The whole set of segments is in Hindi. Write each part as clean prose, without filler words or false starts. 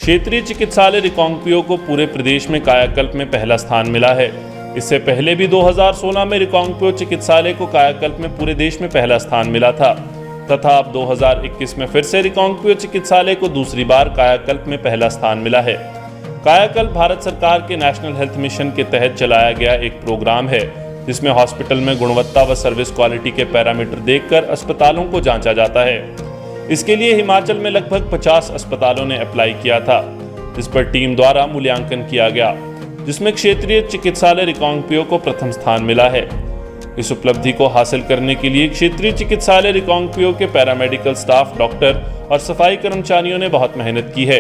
क्षेत्रीय चिकित्सालय रिकांगपिओ को पूरे प्रदेश में कायाकल्प में पहला स्थान मिला है। इससे पहले भी 2016 में रिकांगपिओ चिकित्सालय को कायाकल्प में पूरे देश में पहला स्थान मिला था तथा अब 2021 में फिर से रिकांगपिओ चिकित्सालय को दूसरी बार कायाकल्प में पहला स्थान मिला है। कायाकल्प भारत सरकार के नेशनल हेल्थ मिशन के तहत चलाया गया एक प्रोग्राम है जिसमें हॉस्पिटल में गुणवत्ता व सर्विस क्वालिटी के पैरामीटर देखकर अस्पतालों को जांचा जाता है। इसके लिए हिमाचल में लगभग 50 अस्पतालों ने अप्लाई किया था, जिस पर टीम द्वारा मूल्यांकन किया गया, जिसमें क्षेत्रीय चिकित्सालय रिकांगपिओ को प्रथम स्थान मिला है। इस उपलब्धि को हासिल करने के लिए क्षेत्रीय चिकित्सालय रिकांगपिओ के पैरामेडिकल स्टाफ, डॉक्टर और सफाई कर्मचारियों ने बहुत मेहनत की है।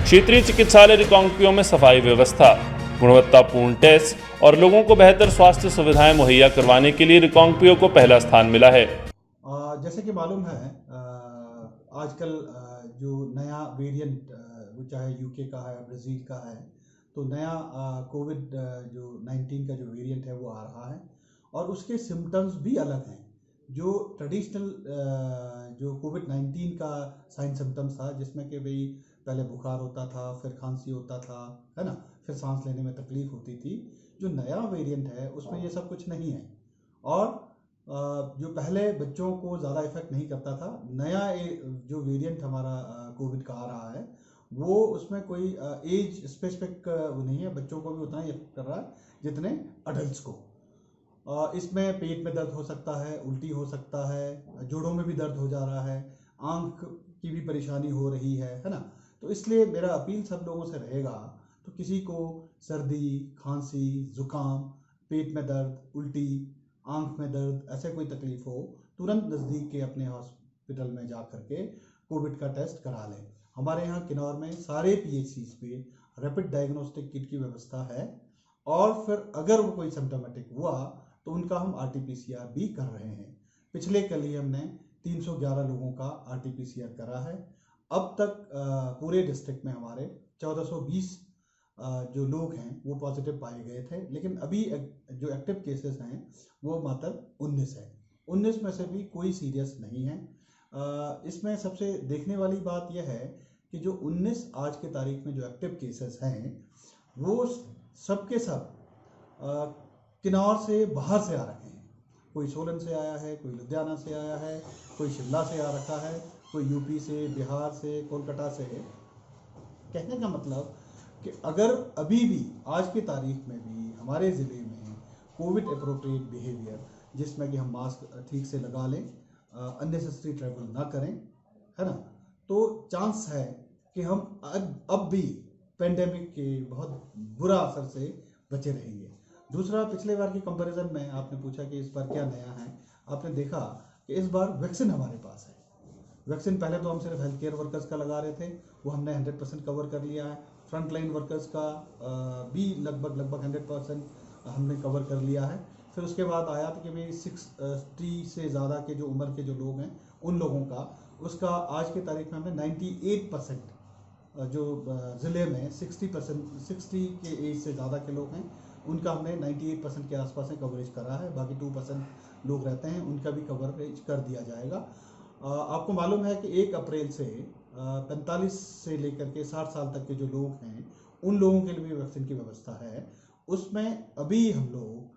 क्षेत्रीय चिकित्सालय रिकांगपिओ में सफाई व्यवस्था, गुणवत्तापूर्ण टेस्ट और लोगों को बेहतर स्वास्थ्य सुविधाएं मुहैया करवाने के लिए रिकांगपिओ को पहला स्थान मिला है। जैसे कि मालूम है, आजकल जो नया वेरिएंट वो चाहे यूके का है, ब्राज़ील का है, तो नया कोविड जो 19 का जो वेरिएंट है वो आ रहा है और उसके सिम्टम्स भी अलग हैं। जो ट्रेडिशनल जो कोविड 19 का साइन सिम्टम्स था, जिसमें कि भाई पहले बुखार होता था, फिर खांसी होता था, है ना, फिर सांस लेने में तकलीफ होती थी। जो नया वेरिएंट है उसमें ये सब कुछ नहीं है और जो पहले बच्चों को ज़्यादा इफेक्ट नहीं करता था, नया जो वेरिएंट हमारा कोविड का आ रहा है वो उसमें कोई एज स्पेसिफिक वो नहीं है, बच्चों को भी उतना ही इफेक्ट कर रहा है जितने अडल्ट्स को। इसमें पेट में दर्द हो सकता है, उल्टी हो सकता है, जोड़ों में भी दर्द हो जा रहा है, आँख की भी परेशानी हो रही है ना। तो इसलिए मेरा अपील सब लोगों से रहेगा, तो किसी को सर्दी, खांसी, जुकाम, पेट में दर्द, उल्टी, आंख में दर्द, ऐसे कोई तकलीफ हो, तुरंत नज़दीक के अपने हॉस्पिटल में जा करके कोविड का टेस्ट करा लें। हमारे यहाँ किन्नौर में सारे PHCs पे रैपिड डायग्नोस्टिक किट की व्यवस्था है और फिर अगर वो कोई सिम्टोमेटिक हुआ तो उनका हम RT-PCR भी कर रहे हैं। पिछले कल ही हमने 311 लोगों का RT-PCR करा है। अब तक पूरे डिस्ट्रिक्ट में हमारे 1420 जो लोग हैं वो पॉजिटिव पाए गए थे, लेकिन अभी जो एक्टिव केसेस हैं वो मात्र 19 है। 19 में से भी कोई सीरियस नहीं है। इसमें सबसे देखने वाली बात यह है कि जो 19 आज के तारीख में जो एक्टिव केसेस हैं वो सब के सब किन्नौर से बाहर से आ रखे हैं। कोई सोलन से आया है, कोई लुधियाना से आया है, कोई शिमला से आ रखा है, कोई यूपी से, बिहार से, कोलकाता से। कहने का मतलब कि अगर अभी भी आज की तारीख में भी हमारे ज़िले में कोविड अप्रोप्रिएट बिहेवियर, जिसमें कि हम मास्क ठीक से लगा लें, अननेसेसरी ट्रैवल ना करें, है ना, तो चांस है कि हम अब भी पेंडेमिक के बहुत बुरा असर से बचे रहेंगे। दूसरा, पिछले बार की कंपैरिजन में आपने पूछा कि इस बार क्या नया है। आपने देखा कि इस बार वैक्सीन हमारे पास है। वैक्सीन पहले तो हम सिर्फ हेल्थ केयर वर्कर्स का लगा रहे थे, वो हमने 100% कवर कर लिया है। फ्रंट लाइन वर्कर्स का भी लगभग 100% हमने कवर कर लिया है। फिर उसके बाद आया था कि भाई 60 से ज़्यादा के जो उम्र के जो लोग हैं उन लोगों का, उसका आज की तारीख में हमने 98% जो ज़िले में 60 के एज से ज़्यादा के लोग हैं उनका हमने 98% के आसपास में कवरेज करा है। बाकी 2% लोग रहते हैं, उनका भी कवरेज कर दिया जाएगा। आपको मालूम है कि 1 अप्रैल से 45 से लेकर के 60 साल तक के जो लोग हैं उन लोगों के लिए भी वैक्सीन की व्यवस्था है। उसमें अभी हम लोग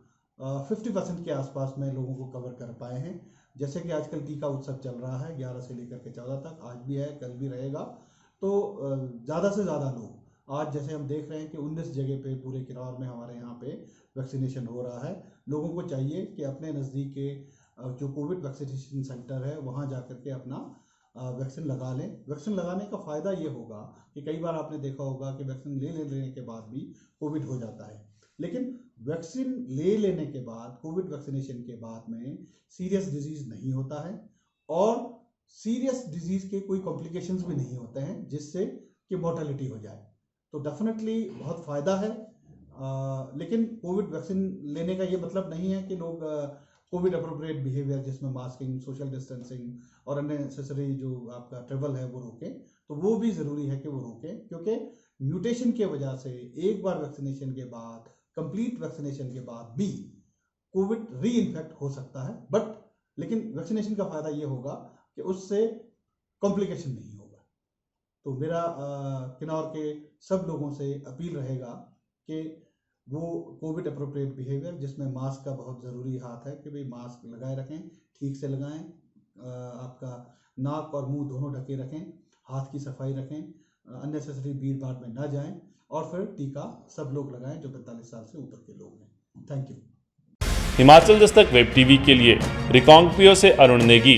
50% के आसपास में लोगों को कवर कर पाए हैं। जैसे कि आजकल टीका उत्सव चल रहा है 11 से लेकर के 14 तक, आज भी है, कल भी रहेगा। तो ज़्यादा से ज़्यादा लोग, आज जैसे हम देख रहे हैं कि 19 जगह पे पूरे किन्नौर में हमारे यहाँ पे वैक्सीनेशन हो रहा है। लोगों को चाहिए कि अपने नज़दीक के जो कोविड वैक्सीनेशन सेंटर है वहाँ जा कर के अपना वैक्सीन लगा लें। वैक्सीन लगाने का फ़ायदा ये होगा कि कई बार आपने देखा होगा कि वैक्सीन लेने के बाद भी कोविड हो जाता है, लेकिन वैक्सीन ले लेने के बाद, कोविड वैक्सीनेशन के बाद में सीरियस डिजीज़ नहीं होता है और सीरियस डिजीज़ के कोई कॉम्प्लिकेशंस भी नहीं होते हैं जिससे कि मोर्टेलिटी हो जाए। तो डेफिनेटली बहुत फ़ायदा है। लेकिन कोविड वैक्सीन लेने का ये मतलब नहीं है कि लोग कोविड अप्रोप्रिएट बिहेवियर, जिसमें मास्किंग, सोशल डिस्टेंसिंग और अननेसेसरी जो आपका ट्रेवल है वो रोकें। तो वो भी ज़रूरी है कि वो रोकें, क्योंकि म्यूटेशन के वजह से एक बार वैक्सीनेशन के बाद, कंप्लीट वैक्सीनेशन के बाद भी कोविड री इन्फेक्ट हो सकता है। लेकिन वैक्सीनेशन का फ़ायदा ये होगा कि उससे कॉम्प्लिकेशन नहीं होगा। तो मेरा किन्नौर के सब लोगों से अपील रहेगा कि वो कोविड अप्रोप्रिएट बिहेवियर, जिसमें मास्क का बहुत ज़रूरी हाथ है कि भाई मास्क लगाए रखें, ठीक से लगाएं, आपका नाक और मुंह दोनों ढके रखें, हाथ की सफाई रखें, अननेसेसरी भीड़ भाड़ में ना जाएं, और फिर टीका सब लोग लगाएं जो 45 साल से ऊपर के लोग हैं। Thank you. Himachal Dastak web TV के लिए रिकांगपियो से अरुण नेगी।